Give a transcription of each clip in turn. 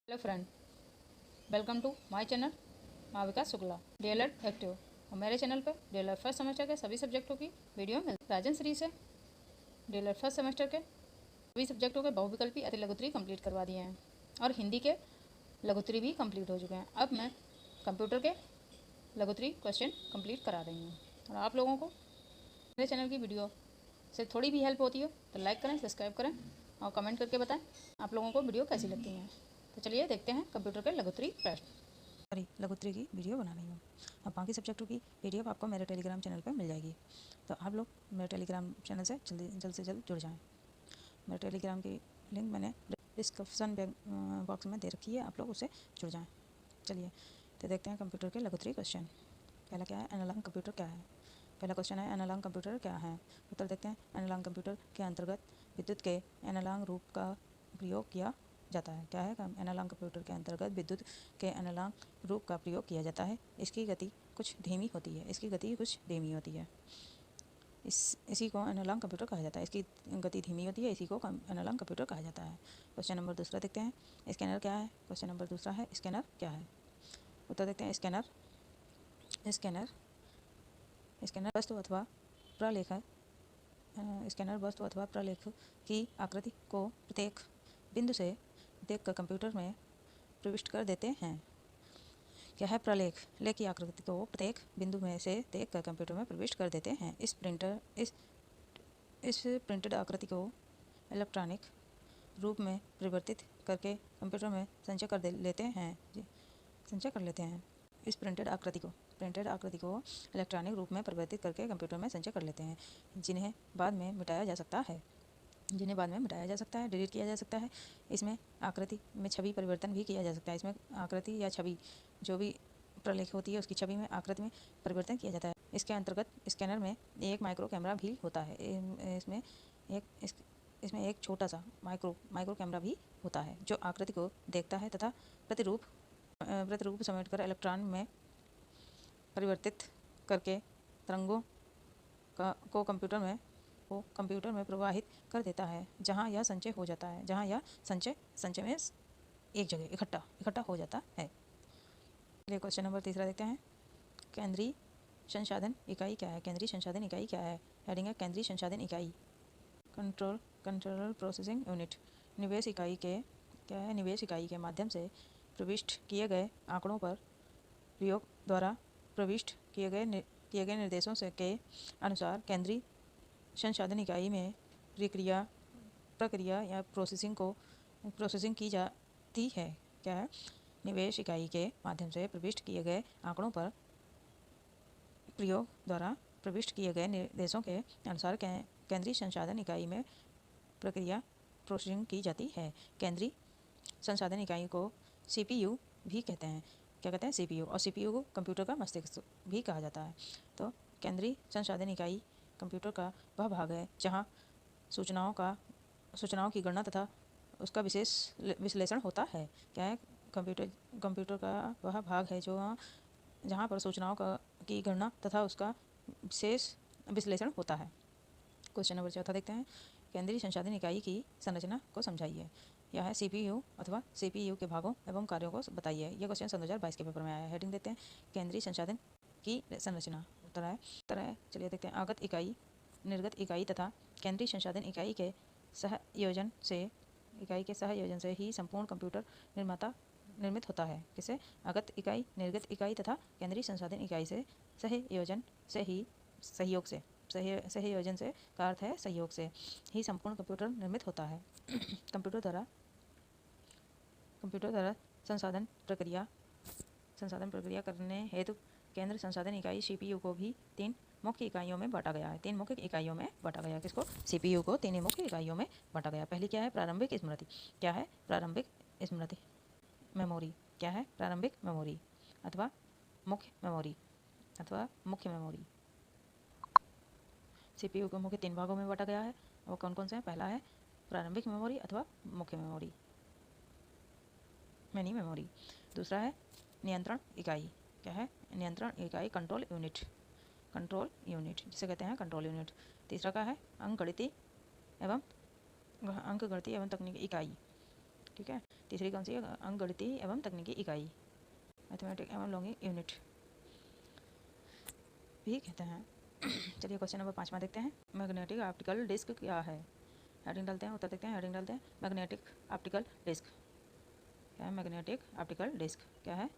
Hello friend, welcome to my channel Mahavika Shukla DLED active. और मेरे channel पर डीएलएड फर्स्ट सेमेस्टर के सभी सब्जेक्टों की वीडियो मिलती है। राजन श्री से डीएलएड फर्स्ट सेमेस्टर के सभी सब्जेक्टों के बहुविकल्पी अति लघुत्तरी कंप्लीट करवा दिए हैं और हिंदी के लघुत्तरी भी कंप्लीट हो चुके हैं। अब मैं कंप्यूटर के लघुत्तरी क्वेश्चन कंप्लीट करा रही हूँ। और आप लोगों को मेरे चैनल की वीडियो से थोड़ी भी हेल्प होती हो तो लाइक करें, सब्सक्राइब करें और कमेंट करके बताएं आप लोगों को वीडियो कैसी लगती हैं। तो चलिए देखते हैं कंप्यूटर के लघुत्तरी प्रश्न। लघुत्तरी की वीडियो बना रही हूँ। अब बाकी सब्जेक्टों की पीडीएफ आपको मेरे टेलीग्राम चैनल पर मिल जाएगी, तो आप लोग मेरे टेलीग्राम चैनल से जल्द से जल्द जुड़ जाएं। मेरे टेलीग्राम की लिंक मैंने डिस्क्रिप्शन बॉक्स में दे रखी है, आप लोग उससे जुड़ जाएं। चलिए तो देखते हैं कंप्यूटर के लघुत्तरी क्वेश्चन। पहला क्या है, एनालॉग कंप्यूटर क्या है। पहला क्वेश्चन है एनालॉग कंप्यूटर क्या है। उत्तर देखते हैं। एनालॉग कंप्यूटर के अंतर्गत विद्युत के एनालॉग रूप का प्रयोग किया जाता है। क्या है, एनालॉग कंप्यूटर के अंतर्गत विद्युत के एनालॉग रूप का प्रयोग किया जाता है। इसकी गति कुछ धीमी होती है। इसी को एनालॉग कंप्यूटर कहा जाता है। इसकी गति धीमी होती है, इसी को एनालॉग कंप्यूटर कहा जाता है। क्वेश्चन नंबर दूसरा देखते हैं। स्कैनर क्या है। क्वेश्चन नंबर दूसरा है स्कैनर क्या है। उत्तर देखते हैं। स्कैनर वस्तु अथवा प्रलेख की आकृति को प्रत्येक बिंदु से देखकर कंप्यूटर में प्रविष्ट कर देते हैं। क्या है, प्रलेख लेख की आकृति को प्रत्येक बिंदु में से देखकर कंप्यूटर में प्रविष्ट कर देते हैं। इस प्रिंटेड आकृति को इलेक्ट्रॉनिक रूप में परिवर्तित करके कंप्यूटर में संचय कर लेते हैं। इस प्रिंटेड आकृति को इलेक्ट्रॉनिक रूप में परिवर्तित करके कंप्यूटर में संचय कर लेते हैं, जिन्हें बाद में मिटाया जा सकता है, डिलीट किया जा सकता है। इसमें आकृति में छवि परिवर्तन भी किया जा सकता है। इसमें आकृति या छवि जो भी प्रलेख होती है उसकी छवि में आकृति में परिवर्तन किया जाता है। इसके अंतर्गत स्कैनर में एक माइक्रो कैमरा भी होता है। इसमें एक छोटा सा माइक्रो कैमरा भी होता है जो आकृति को देखता है तथा प्रतिरूप समेटकर इलेक्ट्रॉन में परिवर्तित करके तरंगों को कंप्यूटर में प्रवाहित कर देता है, जहां यह संचय हो जाता है, संचय में एक जगह इकट्ठा हो जाता है। चलिए क्वेश्चन नंबर तीसरा देखते हैं। केंद्रीय संसाधन इकाई क्या है। हेडिंग है केंद्रीय संसाधन इकाई। Control processing unit. निवेश इकाई के माध्यम से प्रविष्ट किए गए आंकड़ों पर प्रयोग द्वारा प्रविष्ट किए गए निर्देशों के अनुसार केंद्रीय संसाधन इकाई में प्रक्रिया या प्रोसेसिंग की जाती है। क्या है, निवेश इकाई के माध्यम से प्रविष्ट किए गए आंकड़ों पर प्रयोग द्वारा प्रविष्ट किए गए निर्देशों के अनुसार केंद्रीय संसाधन इकाई में प्रक्रिया प्रोसेसिंग की जाती है। केंद्रीय संसाधन इकाई को सीपीयू भी कहते हैं। क्या कहते हैं, सीपीयू। और सीपीयू को कंप्यूटर का मस्तिष्क भी कहा जाता है। तो केंद्रीय संसाधन इकाई कंप्यूटर का वह भाग है जहां सूचनाओं की गणना तथा उसका विशेष विश्लेषण होता है। क्या है, कंप्यूटर का वह भाग है जहां पर सूचनाओं की गणना तथा उसका विशेष विश्लेषण होता है। क्वेश्चन नंबर चौथा देखते हैं। केंद्रीय संसाधन इकाई की संरचना को समझाइए। यह है सीपीयू अथवा सीपीयू के भागों एवं कार्यों को बताइए। यह क्वेश्चन 2022 के पेपर में आया है। हेडिंग देते हैं केंद्रीय संसाधन की संरचना। उत्तर है चलिए देखते हैं। आगत इकाई, निर्गत इकाई तथा केंद्रीय संसाधन इकाई के सहयोजन से ही संपूर्ण कंप्यूटर निर्मित होता है। किसे, आगत इकाई, निर्गत इकाई तथा केंद्रीय संसाधन इकाई से सहयोजन से का अर्थ है सहयोग से ही संपूर्ण कंप्यूटर निर्मित होता है। कंप्यूटर द्वारा संसाधन प्रक्रिया करने हेतु केंद्र संसाधन इकाई सीपीयू को भी तीन मुख्य इकाइयों में बांटा गया है। किसको, सीपीयू को तीन मुख्य इकाइयों में बांटा गया। पहली क्या है, प्रारंभिक स्मृति। क्या है, प्रारंभिक स्मृति। मेमोरी। क्या है, प्रारंभिक मेमोरी अथवा मुख्य मेमोरी। सीपीयू को मुख्य तीन भागों में बांटा गया है। वो कौन कौन से हैं। पहला है प्रारंभिक मेमोरी अथवा मुख्य मेमोरी, मिनी मेमोरी। दूसरा है नियंत्रण इकाई। क्या है, नियंत्रण इकाई, कंट्रोल यूनिट जिसे कहते हैं कंट्रोल यूनिट। तीसरा का है अंकगणितीय एवं तकनीकी इकाई। ठीक है, तीसरी कौन सी है? अंकगणितीय एवं तकनीकी इकाई, मैथमेटिक एवं लॉन्गिंग यूनिट भी कहते हैं। चलिए क्वेश्चन नंबर 5 देखते हैं। मैग्नेटिक ऑप्टिकल डिस्क क्या है? हेडिंग डालते हैं, उत्तर देखते हैं। हेडिंग डालते हैं, मैग्नेटिक ऑप्टिकल डिस्क। क्या है मैग्नेटिक ऑप्टिकल डिस्क? क्या है?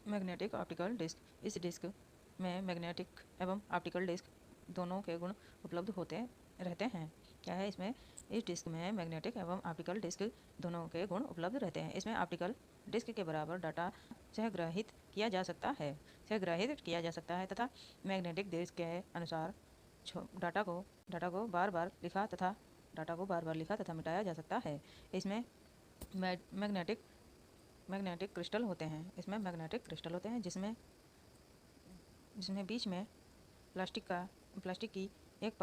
मैग्नेटिक ऑप्टिकल डिस्क, इस डिस्क में मैग्नेटिक एवं ऑप्टिकल डिस्क दोनों के गुण उपलब्ध होते रहते हैं। क्या है इसमें? इस डिस्क में मैग्नेटिक एवं ऑप्टिकल डिस्क दोनों के गुण उपलब्ध रहते हैं। इसमें ऑप्टिकल डिस्क के बराबर डाटा सहग्रहित किया जा सकता है तथा मैग्नेटिक डिस्क के अनुसार डाटा को बार बार लिखा तथा मिटाया जा सकता है। इसमें मैग्नेटिक क्रिस्टल होते हैं। इसमें मैग्नेटिक क्रिस्टल होते हैं जिसमें बीच में प्लास्टिक की एक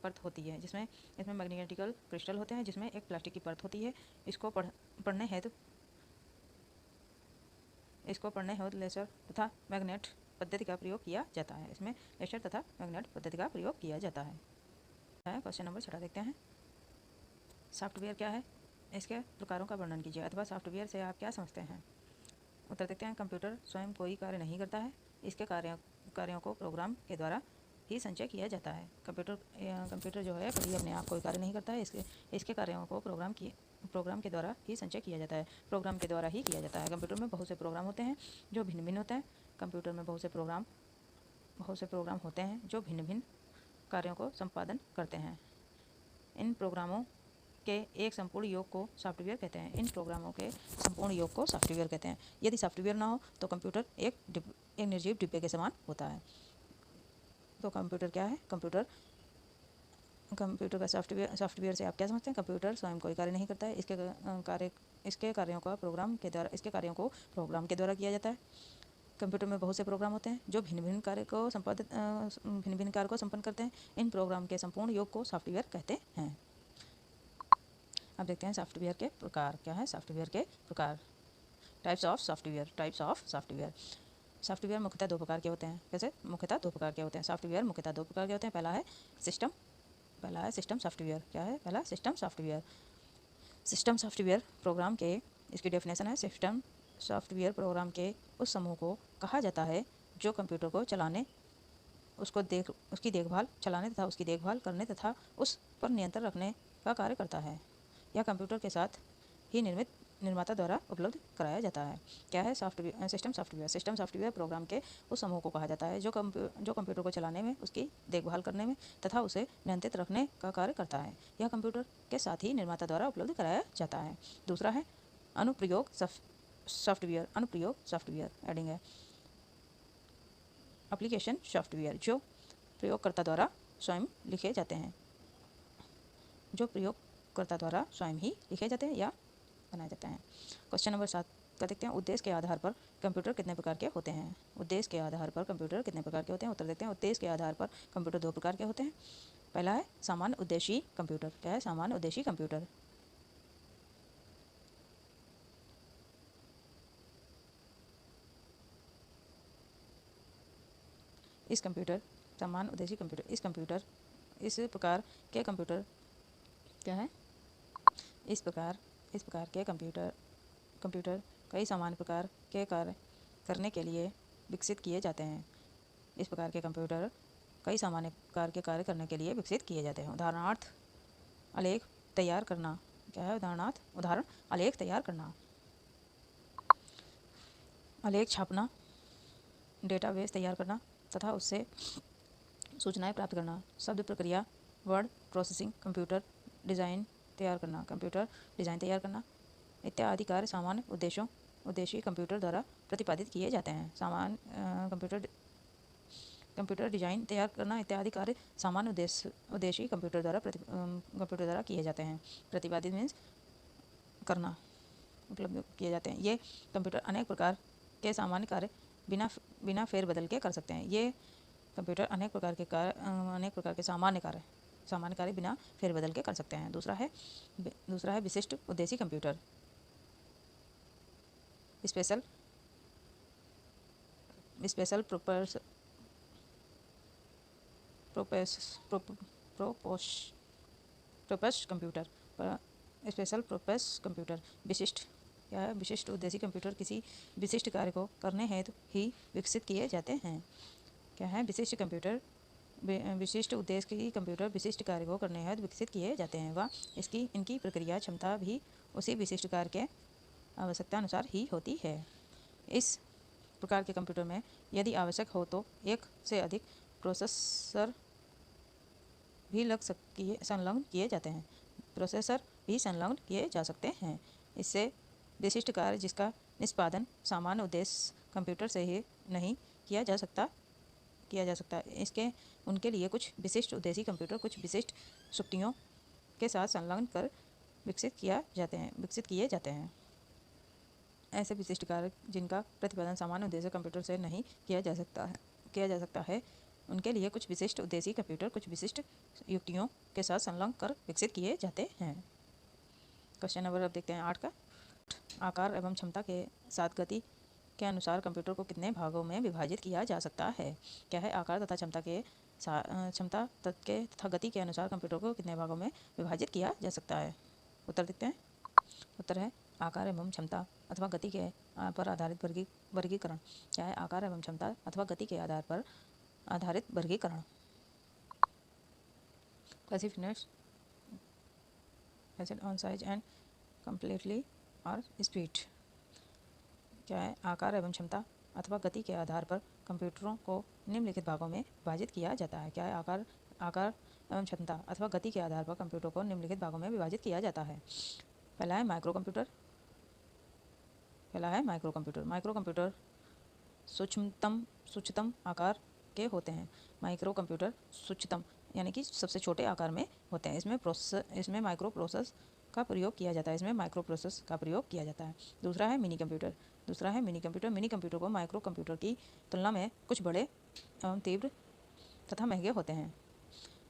परत होती है। इसमें मैग्नेटिकल क्रिस्टल होते हैं जिसमें एक प्लास्टिक की परत होती है। इसको पढ़ने हेतु लेजर तथा मैग्नेट पद्धति का प्रयोग किया जाता है। इसमें लेजर तथा मैग्नेट पद्धति का प्रयोग किया जाता है। क्वेश्चन नंबर 6 देखते हैं। सॉफ्टवेयर क्या है? इसके प्रकारों का वर्णन कीजिए, अथवा सॉफ्टवेयर से आप क्या समझते हैं? उत्तर देखते हैं। कंप्यूटर स्वयं कोई कार्य नहीं करता है। इसके कार्यों को प्रोग्राम के द्वारा ही संचय किया जाता है। कंप्यूटर जो है कभी अपने आप कोई कार्य नहीं करता है। इसके कार्यों को प्रोग्राम के द्वारा ही संचय किया जाता है, प्रोग्राम के द्वारा ही किया जाता है। कंप्यूटर में बहुत से प्रोग्राम होते हैं जो भिन्न भिन्न होते हैं। कंप्यूटर में बहुत से प्रोग्राम होते हैं जो भिन्न भिन्न कार्यों को संपादन करते हैं। इन प्रोग्रामों के एक संपूर्ण योग को सॉफ्टवेयर कहते हैं। यदि सॉफ्टवेयर ना हो तो कंप्यूटर एक निर्जीव डिब्बे के समान होता है। तो कंप्यूटर क्या है? कंप्यूटर का सॉफ्टवेयर से आप क्या समझते हैं? कंप्यूटर स्वयं कोई कार्य नहीं करता है। इसके कार्यों को प्रोग्राम के द्वारा किया जाता है। कंप्यूटर में बहुत से प्रोग्राम होते हैं जो भिन्न भिन्न कार्य को संपन्न करते हैं। इन प्रोग्राम के संपूर्ण योग को सॉफ्टवेयर कहते हैं। अब देखते हैं सॉफ्टवेयर के प्रकार। क्या है सॉफ्टवेयर के प्रकार? Types of software. सॉफ्टवेयर मुख्यतः दो प्रकार के होते हैं। कैसे? मुख्यतः दो प्रकार के होते हैं। सॉफ्टवेयर मुख्यतः दो प्रकार के होते हैं। पहला है सिस्टम सॉफ्टवेयर। क्या है? पहला सिस्टम सॉफ्टवेयर प्रोग्राम के, इसकी डेफिनेशन है, सिस्टम सॉफ्टवेयर प्रोग्राम के उस समूह को कहा जाता है जो कंप्यूटर को चलाने, उसकी देखभाल करने तथा उस पर नियंत्रण रखने का कार्य करता है। यह कंप्यूटर के साथ ही निर्माता द्वारा उपलब्ध कराया जाता है। क्या है सिस्टम सॉफ्टवेयर प्रोग्राम के उस समूह को कहा जाता है जो कंप्यूटर को चलाने में, उसकी देखभाल करने में तथा उसे नियंत्रित रखने का कार्य करता है। यह कंप्यूटर के साथ ही निर्माता द्वारा उपलब्ध कराया जाता है। दूसरा है अनुप्रयोग सॉफ्टवेयर एडिंग है। एप्लीकेशन सॉफ्टवेयर जो प्रयोगकर्ता द्वारा स्वयं लिखे जाते हैं या बनाए जाते हैं। क्वेश्चन नंबर 7 का देखते हैं। उद्देश्य के आधार पर कंप्यूटर कितने प्रकार के होते हैं? उत्तर देखते हैं। उद्देश्य के आधार पर कंप्यूटर दो प्रकार के होते हैं। पहला है सामान्य उद्देशीय कंप्यूटर। क्या है? सामान्य उद्देशीय कंप्यूटर। इस प्रकार के कंप्यूटर क्या है? इस प्रकार के कंप्यूटर कई सामान्य प्रकार के कार्य करने के लिए विकसित किए जाते हैं। इस प्रकार के कंप्यूटर कई सामान्य प्रकार के कार्य करने के लिए विकसित किए जाते हैं। उदाहरणार्थ आलेख तैयार करना। क्या है? उदाहरण आलेख तैयार करना, आलेख छापना, डेटाबेस तैयार करना तथा उससे सूचनाएं प्राप्त करना, शब्द प्रक्रिया, वर्ड प्रोसेसिंग, कंप्यूटर डिज़ाइन तैयार करना इत्यादि कार्य सामान्य उद्देशीय कंप्यूटर द्वारा प्रतिपादित किए जाते हैं। कंप्यूटर डिज़ाइन तैयार करना इत्यादि कार्य सामान्य उद्देशीय कंप्यूटर द्वारा किए जाते हैं। प्रतिपादित मीन्स करना, उपलब्ध किए जाते हैं। ये कंप्यूटर अनेक प्रकार के सामान्य कार्य बिना फेरबदल के कर सकते हैं। ये कंप्यूटर अनेक प्रकार के सामान्य कार्य बिना फेरबदल के कर सकते हैं। दूसरा है विशिष्ट उद्देशीय कंप्यूटर। Special purpose computer, special purpose computer. विशिष्ट क्या है? विशिष्ट उद्देश्य कंप्यूटर किसी विशिष्ट कार्य को करने हेतु ही विकसित किए जाते हैं। क्या है? विशिष्ट कंप्यूटर विशिष्ट उद्देश्य की कंप्यूटर विशिष्ट कार्य को करने हेतु विकसित किए जाते हैं व इनकी प्रक्रिया क्षमता भी उसी विशिष्ट कार्य के आवश्यकता अनुसार ही होती है। इस प्रकार के कंप्यूटर में यदि आवश्यक हो तो एक से अधिक प्रोसेसर भी संलग्न किए जाते हैं। प्रोसेसर भी संलग्न किए जा सकते हैं। इससे विशिष्ट कार्य जिसका निष्पादन सामान्य उद्देश्य कंप्यूटर से ही नहीं किया जा सकता। इसके उनके लिए कुछ विशिष्ट उद्देश्य कंप्यूटर कुछ विशिष्ट शक्तियों के साथ संलग्न कर विकसित किए जाते हैं। ऐसे विशिष्ट कार्य जिनका प्रतिपादन सामान्य उद्देश्य कंप्यूटर से नहीं किया जा सकता है उनके लिए कुछ विशिष्ट उद्देश्य कंप्यूटर कुछ विशिष्ट युक्तियों के साथ संलग्न कर विकसित किए जाते हैं। क्वेश्चन नंबर अब देखते हैं 8 का। आकार एवं क्षमता के साथ गति के अनुसार कंप्यूटर को कितने भागों में विभाजित किया जा सकता है? क्या है? आकार तथा क्षमता तथा गति के अनुसार कंप्यूटर को कितने भागों में विभाजित किया जा सकता है? उत्तर देखते हैं। उत्तर है आकार एवं क्षमता अथवा गति के पर आधारित वर्गीकरण। क्या है? आकार एवं क्षमता अथवा गति के आधार पर आधारित वर्गीकरण। Classification based on size and completely और स्पीड। क्या है? आकार एवं क्षमता अथवा गति के आधार पर कंप्यूटरों को निम्नलिखित भागों में विभाजित किया जाता है। क्या है? आकार एवं क्षमता अथवा गति के आधार पर कंप्यूटर को निम्नलिखित भागों में विभाजित किया जाता है। पहला है माइक्रो कंप्यूटर। माइक्रो कंप्यूटर सूक्ष्मतम आकार के होते हैं। माइक्रो कंप्यूटर सूक्ष्मतम यानी कि सबसे छोटे आकार में होते हैं। इसमें माइक्रो प्रोसेस का प्रयोग किया जाता है। दूसरा है मिनी कंप्यूटर। मिनी कंप्यूटर को माइक्रो कंप्यूटर की तुलना में कुछ बड़े एवं तीव्र तथा महंगे होते हैं।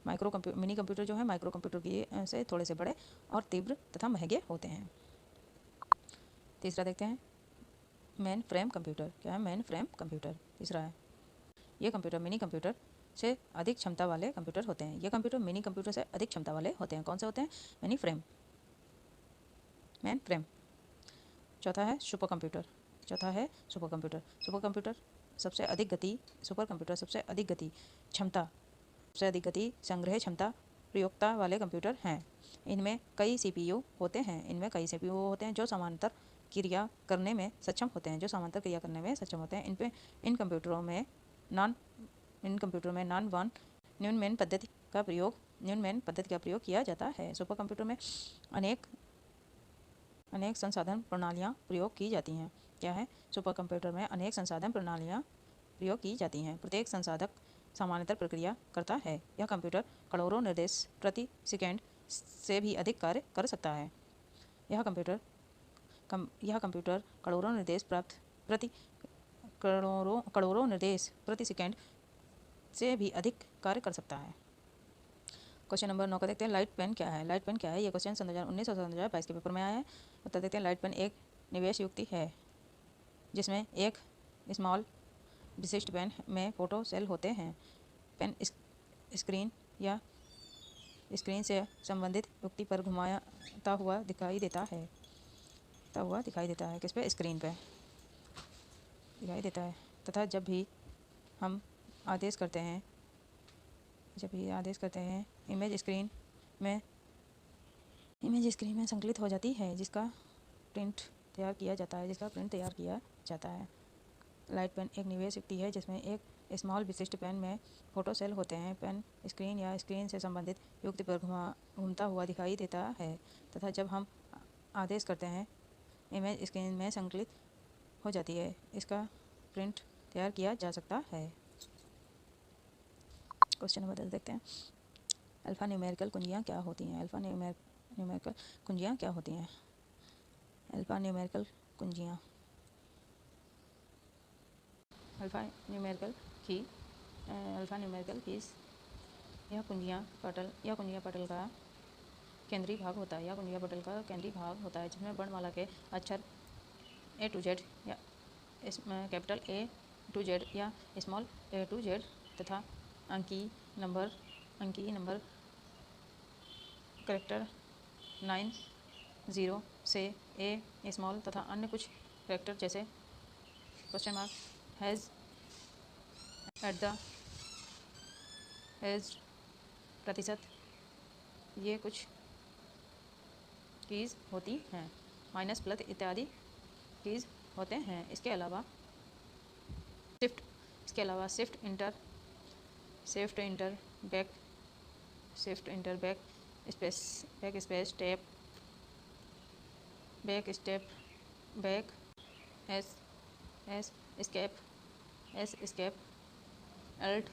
मिनी कंप्यूटर जो है माइक्रो कंप्यूटर की से थोड़े से बड़े और तीव्र तथा महंगे होते हैं। तीसरा देखते हैं मेन फ्रेम कंप्यूटर। क्या है? मेन फ्रेम कंप्यूटर तीसरा है। ये कंप्यूटर मिनी कंप्यूटर से अधिक क्षमता वाले कंप्यूटर होते हैं। ये कंप्यूटर मिनी कंप्यूटर से अधिक क्षमता वाले होते हैं। कौन से होते हैं? Main frame. चौथा है सुपर कंप्यूटर। सुपर कंप्यूटर सबसे अधिक गति क्षमता सबसे अधिक गति संग्रह क्षमता प्रयोक्ता वाले कंप्यूटर हैं। इनमें कई सीपीयू होते हैं जो समांतर क्रिया करने में सक्षम होते हैं। इन कंप्यूटरों में नॉन वन न्यूनमैन पद्धति का प्रयोग किया जाता है। सुपर कंप्यूटर में अनेक संसाधन प्रणालियाँ प्रयोग की जाती हैं। क्या है? सुपर कंप्यूटर में अनेक संसाधन प्रणालियाँ प्रयोग की जाती हैं। प्रत्येक संसाधक समानांतर प्रक्रिया करता है। यह कंप्यूटर करोड़ों निर्देश प्रति सेकंड से भी अधिक कार्य कर सकता है। यह कंप्यूटर करोड़ों निर्देश प्रति सेकंड से भी अधिक कार्य कर सकता है। क्वेश्चन नंबर 9 का देखते हैं। लाइट पेन क्या है? ये क्वेश्चन 2019 और 2022 के पेपर में आया है। उत्तर देखते हैं। लाइट पेन एक निवेश युक्ति है जिसमें एक स्मॉल विशिष्ट पेन में फोटो सेल होते हैं। पेन स्क्रीन से संबंधित युक्ति पर घुमाता हुआ दिखाई देता है। किस पे? स्क्रीन पे दिखाई देता है। तथा जब भी हम आदेश करते हैं इमेज स्क्रीन में संकलित हो जाती है जिसका प्रिंट तैयार किया जाता है। लाइट पेन एक निवेश युक्ति है जिसमें एक स्मॉल विशिष्ट पेन में फोटो सेल होते हैं। पेन स्क्रीन से संबंधित युक्ति पर घूमता हुआ दिखाई देता है तथा जब हम आदेश करते हैं इमेज स्क्रीन में संकलित हो जाती है। इसका प्रिंट तैयार किया जा सकता है। क्वेश्चन नंबर 10 देखते हैं। अल्फा न्यूमेरिकल कुंजियाँ क्या होती हैं? अल्फा न्यूमेरिकल कुंजियाँ क्या होती हैं? अल्फा न्यूमेरिकल कीज यह कुंजियाँ पटल का केंद्रीय भाग होता है जिसमें वर्णमाला के अक्षर A to Z या कैपिटल A to Z या स्मॉल a to Z तथा अंकीय नंबर करेक्टर 90 से ए स्मॉल तथा अन्य कुछ करेक्टर जैसे question mark, hash, at the, एज, प्रतिशत, ये कुछ कीज़ होती हैं। माइनस, प्लस इत्यादि कीज़ होते हैं। इसके अलावा shift, enter, back space, back, S, escape, alt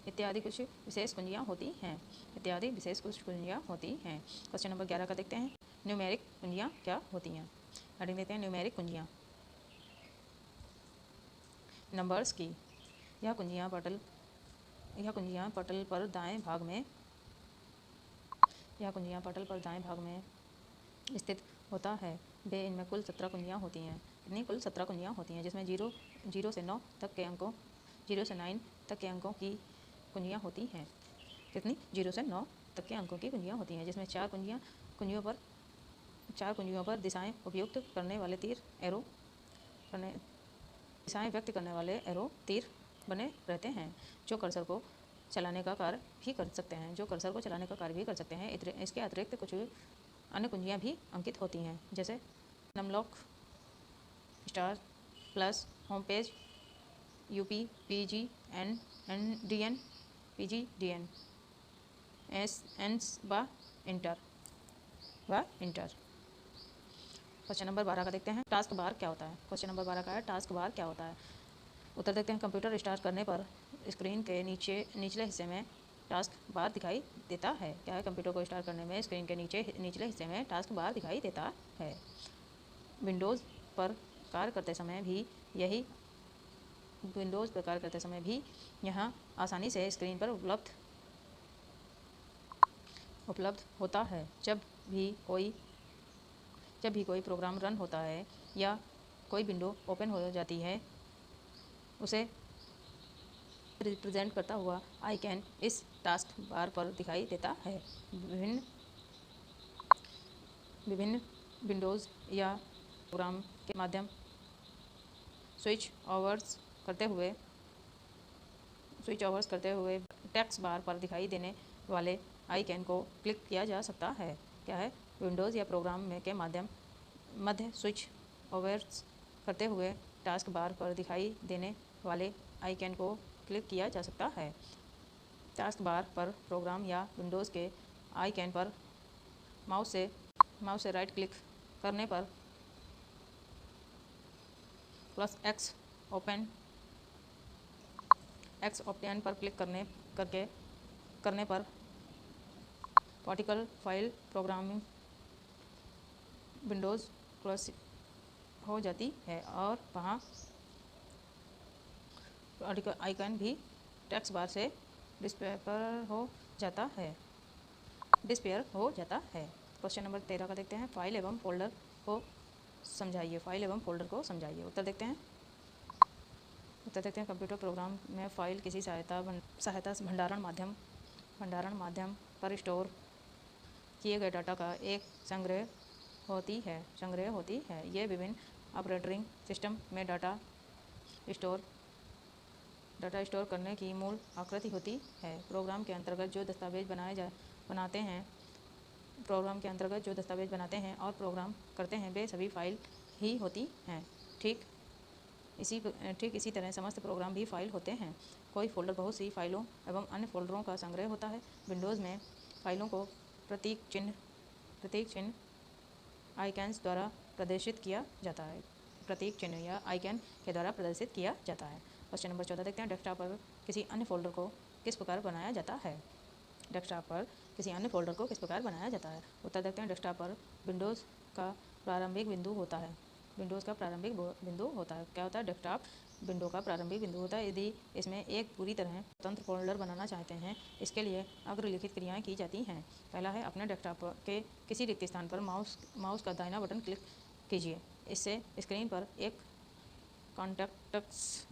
इत्यादि कुछ विशेष कुंजियाँ होती हैं। क्वेश्चन नंबर 11 का देखते हैं। न्यूमेरिक कुंजियाँ क्या होती हैं? हेडिंग देते हैं न्यूमेरिक कुंजियाँ। नंबर्स की यह कुंजियाँ पटल पर दाएं भाग में स्थित होता है। इनमें कुल 17 कुंजियाँ होती हैं। कुल 17 कुंजियाँ होती हैं, जिसमें 0 से 9 तक के अंकों की कुंजियाँ होती हैं। कितनी? 0 से 9 तक के अंकों की कुंजियाँ होती हैं, जिसमें चार कुंजियों पर दिशाएं उपयुक्त करने वाले दिशाएं व्यक्त करने वाले एरो तीर बने रहते हैं, जो कर्सर को चलाने का कार्य भी कर सकते हैं। इसके अतिरिक्त कुछ अन्य कुंजियाँ भी अंकित होती हैं, जैसे num lock, star, plus, home page, UP, PG, NDN, PGDN, एसएनस व इंटर। क्वेश्चन नंबर 12 का देखते हैं। टास्क बार क्या होता है? क्वेश्चन नंबर 12 का है टास्क बार क्या होता है? उत्तर देखते हैं। कंप्यूटर स्टार्ट करने पर स्क्रीन के निचले हिस्से में टास्क बार दिखाई देता है। क्या है? कंप्यूटर को स्टार्ट करने में स्क्रीन के निचले हिस्से में टास्क बार दिखाई देता है। विंडोज़ पर कार्य करते समय भी यहाँ आसानी से स्क्रीन पर उपलब्ध होता है। जब भी कोई प्रोग्राम रन होता है या कोई विंडो ओपन हो जाती है, उसे रिप्रेजेंट करता हुआ आइकन इस टास्क बार पर दिखाई देता है। विभिन्न विंडोज़ या प्रोग्राम के माध्यम स्विच ओवर्स करते हुए टेक्स्ट बार पर दिखाई देने वाले आइकन को क्लिक किया जा सकता है। क्या है? विंडोज़ या प्रोग्राम के मध्य स्विच ओवर्स करते हुए टास्क बार पर दिखाई देने वाले आइकन को क्लिक किया जा सकता है। टास्क बार पर प्रोग्राम या विंडोज़ के आइकन पर माउस से राइट क्लिक करने पर प्लस एक्स ओपन पर क्लिक करने पर particle file programming Windows close हो जाती है और वहाँ पार्टिकल आइकन भी टेक्स्ट बार से डिस्पेयर हो जाता है। क्वेश्चन नंबर 13 का देखते हैं। फाइल एवं फोल्डर को समझाइए। उत्तर देखते हैं। कंप्यूटर प्रोग्राम में फाइल किसी सहायता से भंडारण माध्यम पर स्टोर किए गए डाटा का एक संग्रह होती है। ये विभिन्न ऑपरेटिंग सिस्टम में डाटा स्टोर करने की मूल आकृति होती है। प्रोग्राम के अंतर्गत जो दस्तावेज बनाते हैं और प्रोग्राम करते हैं, वे सभी फाइल ही होती हैं। ठीक इसी तरह समस्त प्रोग्राम भी फाइल होते हैं। कोई फोल्डर बहुत सी फाइलों एवं अन्य फोल्डरों का संग्रह होता है। विंडोज़ में फाइलों को प्रतीक चिन्ह आइकन्स द्वारा प्रदर्शित किया जाता है। क्वेश्चन नंबर 14 देखते हैं। डेस्कटॉप पर किसी अन्य फोल्डर को किस प्रकार बनाया जाता है? उत्तर देखते हैं। डेस्कटॉप पर विंडोज़ का प्रारंभिक बिंदु होता है। क्या होता है? डेस्कटॉप विंडो का प्रारंभिक बिंदु होता है। यदि इसमें एक पूरी तरह स्वतंत्र फोल्डर बनाना चाहते हैं, इसके लिए अग्रलिखित क्रियाएं की जाती हैं। पहला है, अपने डेस्कटॉप के किसी रिक्त स्थान पर माउस का दाहिना बटन क्लिक कीजिए। इससे स्क्रीन पर एक कॉन्टेक्ट्स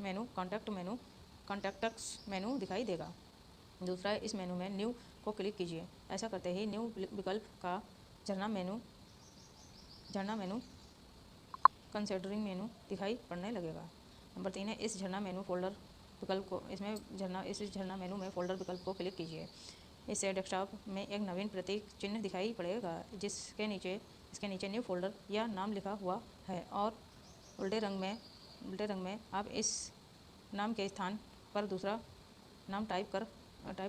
मेनू दिखाई देगा। दूसरा है, इस मेनू में न्यू को क्लिक कीजिए। ऐसा करते ही न्यू विकल्प का झरना मेनू कंसिडरिंग मेनू दिखाई पड़ने लगेगा। नंबर 3 है इस झरना मेनू फोल्डर विकल्प को इस झरना मेनू में फोल्डर विकल्प को क्लिक कीजिए। इससे डेस्कटॉप में एक नवीन प्रतीक चिन्ह दिखाई पड़ेगा इसके नीचे न्यू फोल्डर या नाम लिखा हुआ है और उल्टे रंग में आप इस नाम के स्थान पर दूसरा नाम टाइप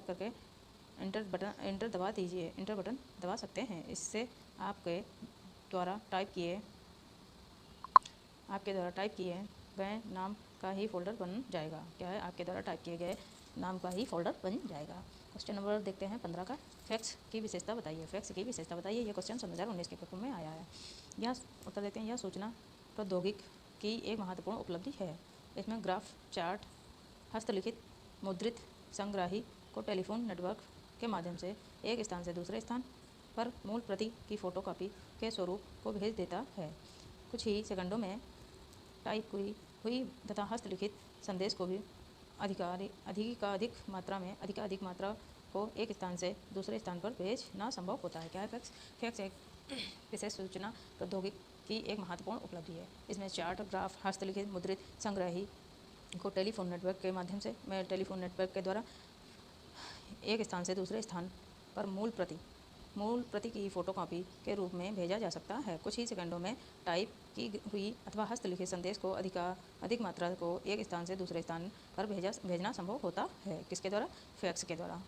करके एंटर दबा दीजिए। एंटर बटन दबा सकते हैं। इससे आपके द्वारा टाइप किए गए नाम का ही फोल्डर बन जाएगा। क्या है? आपके द्वारा टाइप किए गए नाम का ही फोल्डर बन जाएगा। क्वेश्चन नंबर देखते हैं 15 का। फैक्स की विशेषता बताइए। फैक्स की विशेषता बताइए। यह क्वेश्चन 2019 के पेपर में आया है। यह उत्तर देते हैं। यह सूचना प्रौद्योगिकी की एक महत्वपूर्ण उपलब्धि है। इसमें ग्राफ, चार्ट, हस्तलिखित, मुद्रित संग्राही को टेलीफोन नेटवर्क के माध्यम से एक स्थान से दूसरे स्थान पर मूल प्रति की फोटोकॉपी के स्वरूप को भेज देता है। कुछ ही सेकंडों में टाइप हुई तथा हस्तलिखित संदेश को भी अधिकाधिक मात्रा को एक स्थान से दूसरे स्थान पर भेजना संभव होता है। क्या है फैक्स? फैक्स एक विशेष सूचना प्रौद्योगिकी की एक महत्वपूर्ण उपलब्धि है। इसमें चार्ट, ग्राफ, हस्तलिखित, मुद्रित संग्राही को टेलीफोन नेटवर्क के द्वारा एक स्थान से दूसरे स्थान पर मूल प्रति की फोटोकॉपी के रूप में भेजा जा सकता है। कुछ ही सेकंडों में टाइप की हुई अथवा हस्तलिखित संदेश को अधिक मात्रा को एक स्थान से दूसरे स्थान पर भेजना संभव होता है। किसके द्वारा? फैक्स के द्वारा।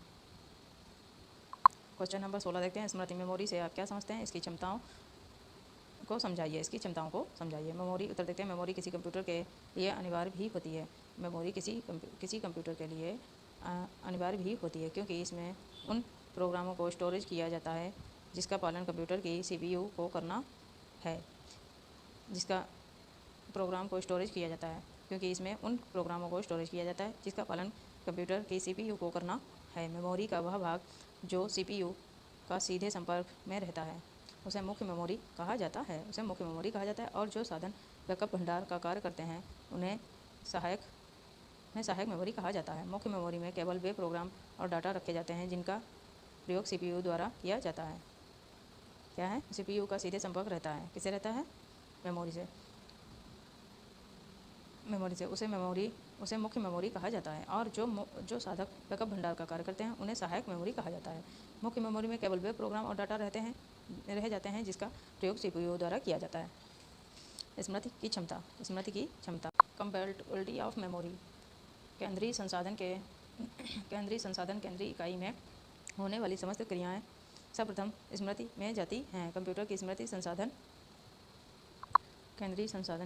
क्वेश्चन नंबर 16 देखते हैं। स्मृति मेमोरी से आप क्या समझते हैं? इसकी क्षमताओं को समझाइए। मेमोरी उत्तर देखते हैं। मेमोरी किसी कंप्यूटर के लिए अनिवार्य भी होती है। मेमोरी किसी कंप्यूटर के लिए अनिवार्य भी होती है क्योंकि इसमें उन प्रोग्रामों को स्टोरेज किया जाता है जिसका पालन कंप्यूटर की सीपीयू को करना है। जिसका पालन कंप्यूटर की सीपीयू को करना है। मेमोरी का वह भाग जो सीपीयू का सीधे संपर्क में रहता है उसे मुख्य मेमोरी कहा जाता है। और जो साधन बैकअप भंडार का कार्य करते हैं उन्हें सहायक मेमोरी कहा जाता है। मुख्य मेमोरी में केवल वे प्रोग्राम और डाटा रखे जाते हैं जिनका प्रयोग सीपीयू द्वारा किया जाता है। क्या है? सीपीयू का सीधे संपर्क रहता है। किससे रहता है? मेमोरी से। उसे मुख्य मेमोरी कहा जाता है और जो साधक बैकअप भंडार का कार्य करते हैं उन्हें सहायक मेमोरी कहा जाता है। मुख्य मेमोरी में केवल वे प्रोग्राम और डाटा रह जाते हैं जिसका प्रयोग सीपीयू द्वारा किया जाता है। स्मृति की क्षमता कंपैटिबिलिटी ऑफ मेमोरी। केंद्रीय इकाई में होने वाली समस्त क्रियाएं सर्वप्रथम स्मृति में जाती हैं। कंप्यूटर की स्मृति संसाधन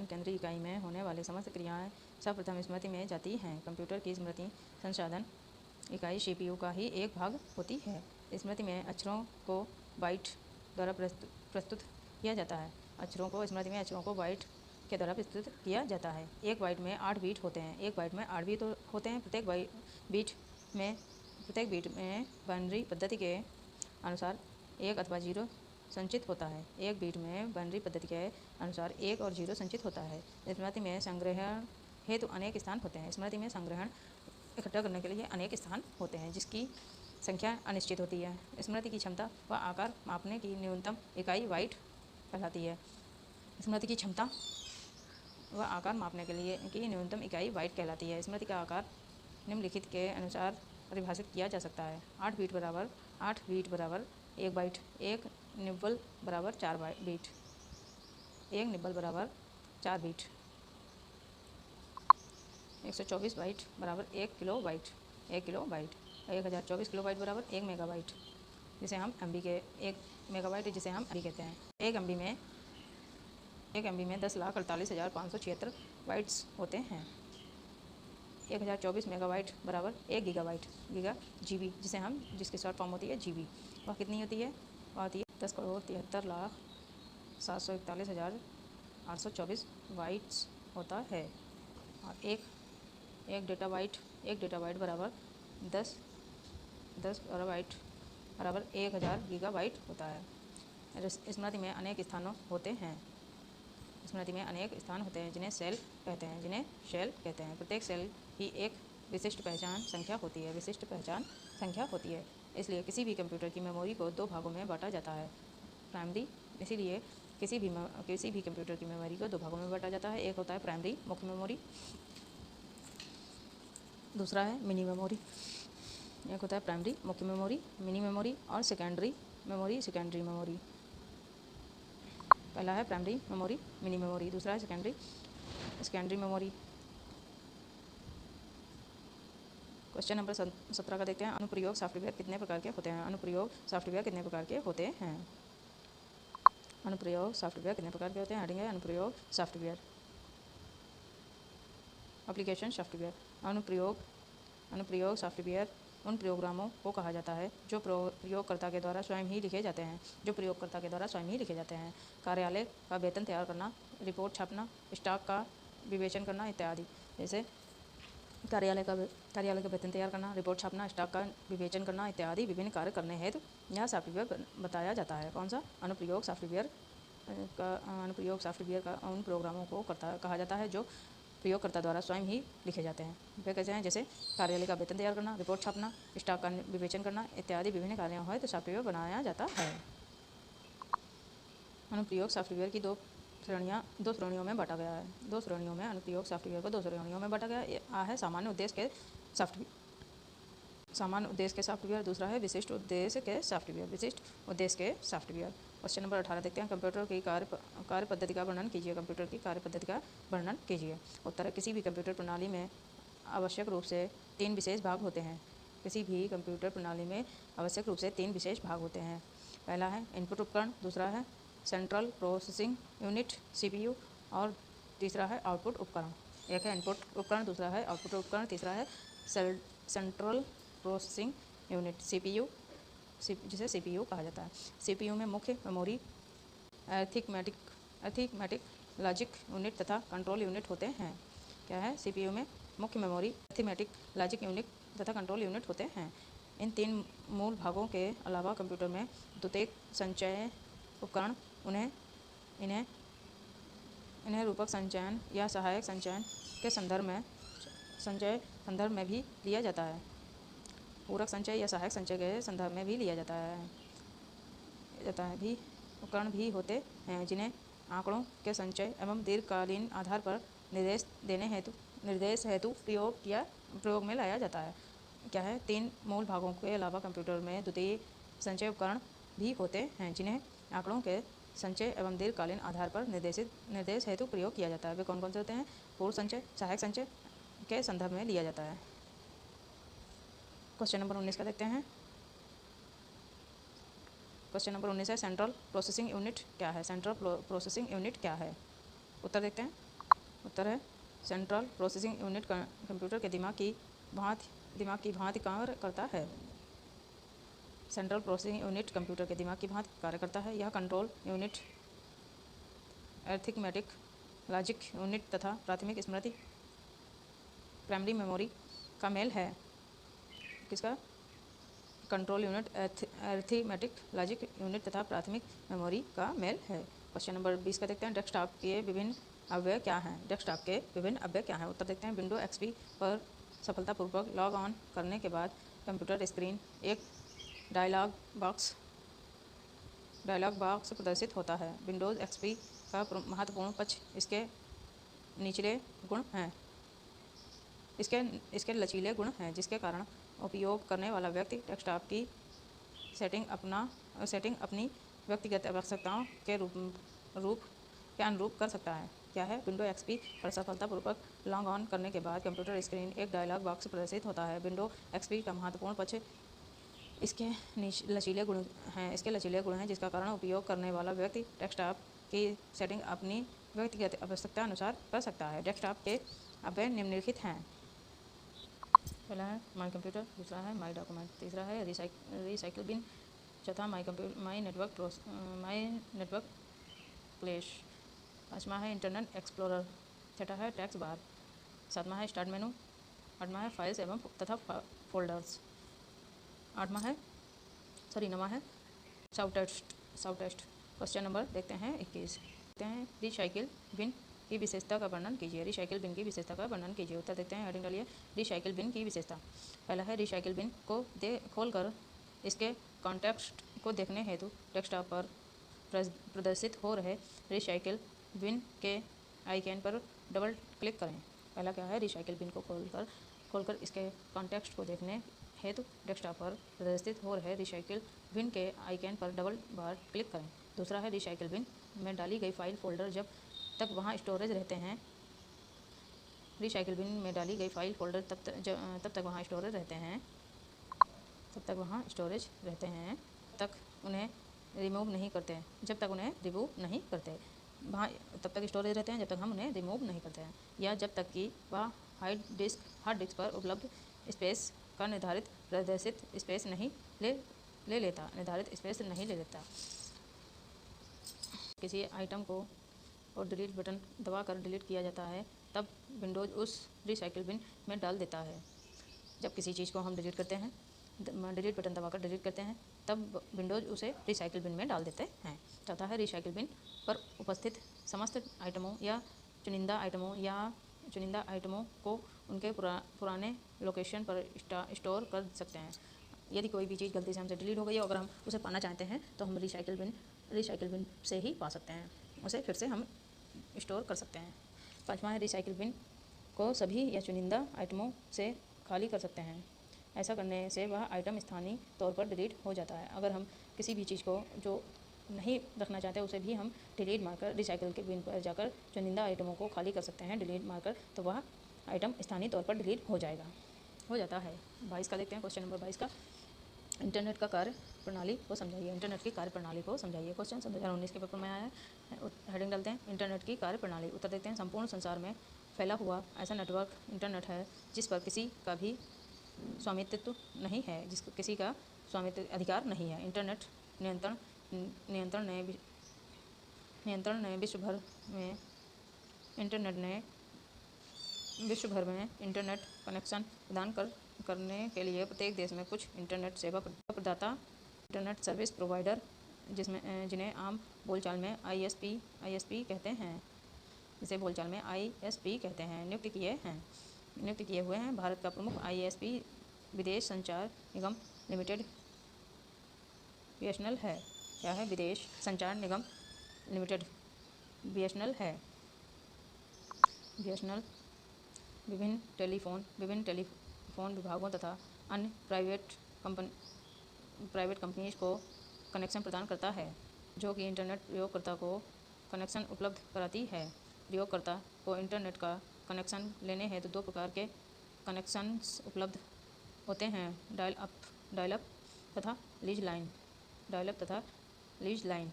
केंद्रीय इकाई में होने वाली समस्त क्रियाएं सर्वप्रथम स्मृति में जाती हैं। कंप्यूटर की स्मृति संसाधन इकाई सीपीयू का ही एक भाग होती है। स्मृति में अक्षरों को बाइट द्वारा प्रस्तुत किया जाता है। स्मृति में अक्षरों को बाइट के द्वारा प्रस्तुत किया जाता है। एक बाइट में 8 बीट होते हैं। प्रत्येक बीट में बाइनरी पद्धति के अनुसार 1 अथवा 0 संचित होता है। एक बीट में बाइनरी पद्धति के अनुसार 1 और 0 संचित होता है। स्मृति में संग्रहण हेतु अनेक स्थान होते हैं। स्मृति में संग्रहण इकट्ठा करने के लिए अनेक स्थान होते हैं जिसकी संख्या अनिश्चित होती है। स्मृति की क्षमता व आकार मापने की न्यूनतम इकाई बाइट कहलाती है। स्मृति की क्षमता व आकार मापने के लिए की न्यूनतम इकाई बाइट कहलाती है। स्मृति का आकार निम्नलिखित के अनुसार परिभाषित किया जा सकता है। 8 बीट बराबर 1 बाइट। 1 निब्बल बराबर 4 बीट। 1 निब्बल बराबर 4 बीट। 124 बाइट बराबर 1 किलो बाइट। 1024 किलो बाइट बराबर 1 मेगाबाइट जिसे हम एमबी के 1 मेगाबाइट जिसे हम एमबी कहते हैं। एक एमबी में 10,48,576 बाइट्स होते हैं। 1024 मेगाबाइट बराबर 1 गीगाबाइट जीबी जिसकी शॉर्ट फॉर्म होती है जीबी। वह कितनी होती है? वह होती है 10,73,741,824 बाइट्स होता है। और एक डेटा बाइट बराबर 10 बाइट बराबर 1000 गीगाबाइट होता है। स्मृति में अनेक स्थान होते हैं जिन्हें सेल कहते हैं। प्रत्येक सेल की एक विशिष्ट पहचान संख्या होती है। इसलिए किसी भी कंप्यूटर की मेमोरी को दो भागों में बांटा जाता है। प्राइमरी, इसीलिए किसी भी कंप्यूटर की मेमोरी को दो भागों में बांटा जाता है। एक होता है प्राइमरी मुख्य मेमोरी, दूसरा है मिनी मेमोरी। एक होता है प्राइमरी मुख्य मेमोरी, मिनी मेमोरी और सेकेंडरी मेमोरी, सेकेंडरी मेमोरी। पहला है प्राइमरी मेमोरी, मिनी मेमोरी, दूसरा है सेकेंडरी मेमोरी। क्वेश्चन नंबर 17 का देखते हैं। अनुप्रयोग सॉफ्टवेयर कितने प्रकार के होते हैं? अनुप्रयोग सॉफ्टवेयर कितने प्रकार के होते हैं? अनुप्रयोग सॉफ्टवेयर कितने प्रकार के होते हैं? हेडिंग है अनुप्रयोग सॉफ्टवेयर। Application software. अनुप्रयोग सॉफ्टवेयर उन प्रोग्रामों को कहा जाता है जो प्रयोगकर्ता के द्वारा स्वयं ही लिखे जाते हैं। कार्यालय का वेतन तैयार करना, रिपोर्ट छापना, स्टॉक का विवेचन करना इत्यादि। जैसे कार्यालय का वेतन तैयार करना, रिपोर्ट छापना, स्टॉक का विवेचन करना इत्यादि विभिन्न कार्य करने हेतु यह सॉफ्टवेयर बताया जाता है। कौन सा? अनुप्रयोग सॉफ्टवेयर का उन प्रोग्रामों को कहा जाता है जो प्रयोगकर्ता द्वारा स्वयं ही लिखे जाते हैं। वे कैसे हैं? जैसे कार्यालय का वेतन तैयार करना, रिपोर्ट छापना, स्टॉक का विवेचन करना इत्यादि विभिन्न कार्यों है तो सॉफ्टवेयर बनाया जाता है। अनुप्रयोग सॉफ्टवेयर की दो श्रेणियों में बांटा गया है। अनुप्रयोग सॉफ्टवेयर को दो श्रेणियों में बांटा गया है। सामान्य उद्देश्य के सॉफ्टवेयर, दूसरा है विशिष्ट उद्देश्य के सॉफ्टवेयर। क्वेश्चन नंबर 18 देखते हैं। कंप्यूटर की कार्य पद्धति का वर्णन कीजिए। उत्तर है किसी भी कंप्यूटर प्रणाली में आवश्यक रूप से तीन विशेष भाग होते हैं। पहला है इनपुट उपकरण, दूसरा है सेंट्रल प्रोसेसिंग यूनिट CPU और तीसरा है आउटपुट उपकरण। एक है इनपुट उपकरण, दूसरा है आउटपुट उपकरण, तीसरा है सेंट्रल प्रोसेसिंग यूनिट CPU, जिसे CPU कहा जाता है। CPU में मुख्य मेमोरी, अरिथमेटिक लॉजिक यूनिट तथा कंट्रोल यूनिट होते हैं। क्या है? CPU में मुख्य मेमोरी, अरिथमेटिक लॉजिक यूनिट तथा कंट्रोल यूनिट होते हैं। इन तीन मूल भागों के अलावा कंप्यूटर में द्वितीयक संचय उपकरण इन्हें रूपक संचयन या सहायक संचयन के संदर्भ में भी लिया जाता है। पूरक संचय या सहायक संचय के संदर्भ में भी लिया जाता है उपकरण भी होते हैं जिन्हें आंकड़ों के संचय एवं दीर्घकालीन आधार पर निर्देश हेतु प्रयोग में लाया जाता है। क्या है? तीन मूल भागों के अलावा कंप्यूटर में द्वितीयक संचय उपकरण भी होते हैं जिन्हें आंकड़ों के संचय एवं दीर्घकालीन आधार पर निर्देश हेतु प्रयोग किया जाता है। वे कौन कौन से होते हैं? पूर्व संचय, सहायक संचय के संदर्भ में लिया जाता है। क्वेश्चन नंबर 19 का देखते हैं। क्वेश्चन नंबर 19 है सेंट्रल प्रोसेसिंग यूनिट क्या है? उत्तर देखते हैं। उत्तर है सेंट्रल प्रोसेसिंग यूनिट कंप्यूटर के दिमाग की भांति कार्य करता है। सेंट्रल प्रोसेसिंग यूनिट कंप्यूटर के दिमाग की भांति कार्य करता है। यह control unit, arithmetic logic unit तथा प्राथमिक स्मृति, प्राइमरी मेमोरी का मेल है। किसका? Control unit, arithmetic logic unit तथा प्राथमिक मेमोरी का मेल है। क्वेश्चन नंबर 20 का देखते हैं। डेस्कटॉप के विभिन्न अवयव क्या हैं? उत्तर देखते हैं। विंडो XP पर सफलतापूर्वक लॉग ऑन करने के बाद कंप्यूटर स्क्रीन एक डायलॉग बॉक्स प्रदर्शित होता है। विंडोज़ XP का महत्वपूर्ण पक्ष इसके लचीले गुण हैं जिसके कारण उपयोग करने वाला व्यक्ति डेस्कटॉप की सेटिंग अपनी व्यक्तिगत आवश्यकताओं के अनुरूप कर सकता है। क्या है? विंडो XP पर सफलतापूर्वक लॉग ऑन करने के बाद कंप्यूटर स्क्रीन एक डायलॉग बॉक्स प्रदर्शित होता है। विंडो XP का महत्वपूर्ण पक्ष इसके लचीले गुण हैं जिसका कारण उपयोग करने वाला व्यक्ति डेस्कटॉप की सेटिंग अपनी व्यक्तिगत आवश्यकता अनुसार कर सकता है। डेस्कटॉप के अवयव निम्नलिखित हैं। पहला है माई कंप्यूटर, दूसरा है माई डॉक्यूमेंट, तीसरा है रिसाइकिल बिन, चौथा माई नेटवर्क प्लेस, पाँचवा है इंटरनेट एक्सप्लोरर, छठा है टैक्स बार, सातवां है स्टार्ट मेनू, आठवां है फाइल्स एवं तथा फोल्डर्स, नौवां है साउटेस्ट। क्वेश्चन नंबर देखते हैं 21। देखते हैं रिसाइकिल बिन की विशेषता का वर्णन कीजिए। उत्तर देखते हैं। हेडिंग डालिए रिसाइकिल बिन की विशेषता। पहला है रिसाइकिल बिन को खोलकर इसके कॉन्टेक्स्ट को देखने हेतु डेस्कटॉप पर प्रदर्शित हो रहे रिसाइकिल बिन के आइकन पर डबल क्लिक करें। पहला क्या है, रिसाइकिल बिन को खोलकर इसके कॉन्टेक्स्ट को देखने हेतु डेस्कटॉप पर प्रदर्शित हो रहे रिसाइकिल बिन के आइकन पर डबल बार क्लिक करें। दूसरा है, रिसाइकिल बिन में डाली गई फाइल फोल्डर जब तक वहाँ स्टोरेज रहते हैं रिसाइकिल बिन में डाली गई फाइल फोल्डर तब तक वहाँ स्टोरेज रहते हैं तक उन्हें रिमूव नहीं करते जब तक उन्हें रिमूव नहीं करते वहाँ तब तक स्टोरेज रहते हैं जब तक हम उन्हें रिमूव नहीं करते हैं, या जब तक कि वह हार्ड डिस्क पर उपलब्ध स्पेस का निर्धारित प्रदर्शित स्पेस नहीं ले लेता। किसी आइटम को और डिलीट बटन दबाकर डिलीट किया जाता है तब विंडोज़ उस रिसाइकिल बिन में डाल देता है। जब किसी चीज़ को हम डिलीट करते हैं, डिलीट बटन दबाकर डिलीट करते हैं, तब विंडोज़ उसे रिसाइकिल बिन में डाल देते हैं। चौथा है, रिसाइकिल बिन पर उपस्थित समस्त आइटमों या चुनिंदा आइटमों को उनके पुराने लोकेशन पर स्टोर कर सकते हैं। यदि कोई भी चीज़ गलती से हमसे डिलीट हो गई है, अगर हम उसे पाना चाहते हैं तो हम रिसाइकिल बिन से ही पा सकते हैं, उसे फिर से हम स्टोर कर सकते हैं। पाँचवा है, रिसाइकिल बिन को सभी या चुनिंदा आइटमों से खाली कर सकते हैं। ऐसा करने से वह आइटम स्थानीय तौर पर डिलीट हो जाता है। अगर हम किसी भी चीज़ को जो नहीं रखना चाहते उसे भी हम डिलीट मारकर रिसाइकिल के बिन पर जाकर चुनिंदा आइटमों को खाली कर सकते हैं डिलीट मारकर, तो वह आइटम स्थानीय तौर पर डिलीट हो जाता है। 22 का देखते हैं, क्वेश्चन नंबर 22 का, इंटरनेट का कार्य प्रणाली को समझाइए। इंटरनेट की कार्य प्रणाली को समझाइए। क्वेश्चन 2019 के पेपर में आया है। हेडिंग डालते हैं, इंटरनेट की कार्य प्रणाली। उत्तर देखते हैं, संपूर्ण संसार में फैला हुआ ऐसा नेटवर्क इंटरनेट है जिस पर किसी का भी स्वामित्व नहीं है, किसी का स्वामित्व अधिकार नहीं है। इंटरनेट नियंत्रण ने विश्व भर में इंटरनेट कनेक्शन प्रदान करने के लिए प्रत्येक देश में कुछ इंटरनेट सेवा प्रदाता, इंटरनेट सर्विस प्रोवाइडर, जिन्हें आम बोलचाल में ISP कहते हैं, नियुक्त किए हुए हैं। भारत का प्रमुख ISP विदेश संचार निगम लिमिटेड BSNL है। क्या है? विदेश संचार निगम लिमिटेड BSNL है। BSNL विभिन्न टेलीफोन विभागों तथा अन्य प्राइवेट कंपनीज को कनेक्शन प्रदान करता है, जो कि इंटरनेट प्रयोगकर्ता को कनेक्शन उपलब्ध कराती है। प्रयोगकर्ता को इंटरनेट का कनेक्शन लेने हेतु दो प्रकार के कनेक्शंस उपलब्ध होते हैं, डायल अप तथा लीज लाइन।